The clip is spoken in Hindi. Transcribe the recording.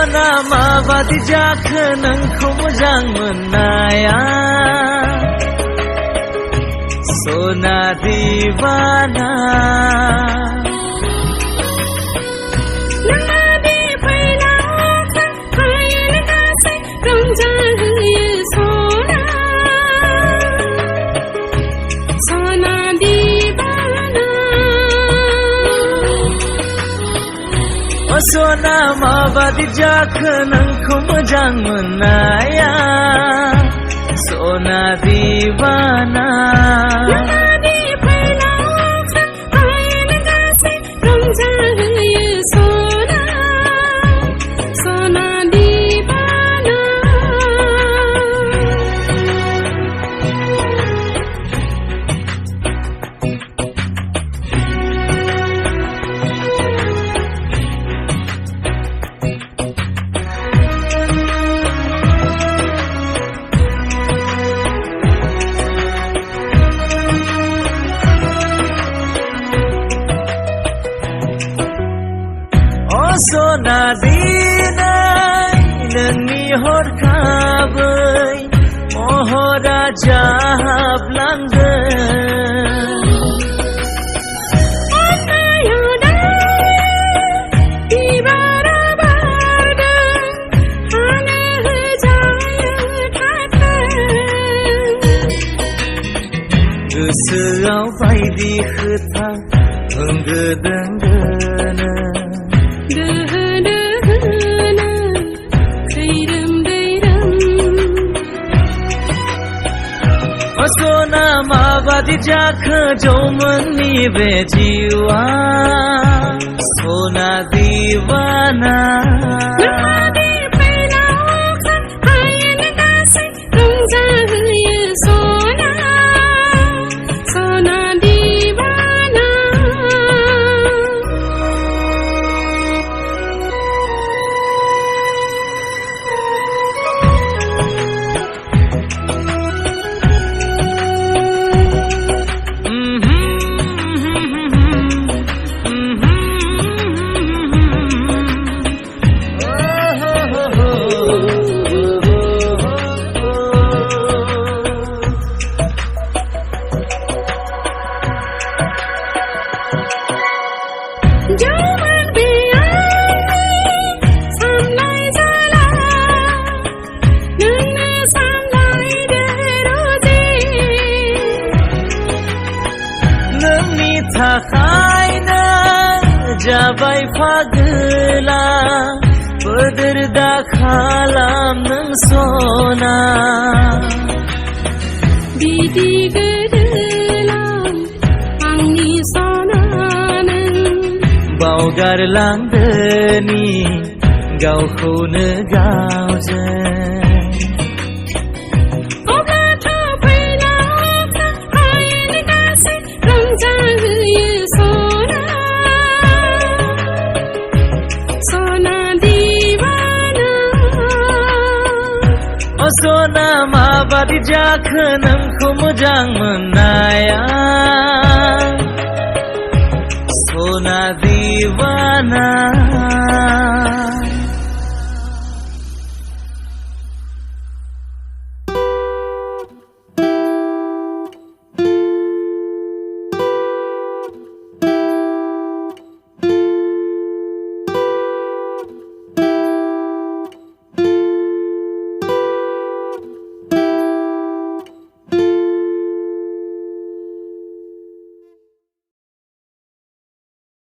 सना माबादि जाखो नोंखौ मोजां मोननाया सना दिवाना सना माबादि जाखो नोंखौ मोजां मोननाया सना दिवाना सना दिनै नोंनि हरखाबै महरा जाहाबलांदों गोसोआव बायदि खोथा होंगो दोंगोनो सना माबादि जाखो जौमोननि बे जिउआ सना दिवाना थाखायनो जाबाय फागोला बोदोर दा खालाम नों सना बिदि गोदोलाम आंनि सना नों बावगारलांदोनि गावखौनो गावजों सना माबादि जाखो नोंखौ मोजां मोननाया सना दिवाना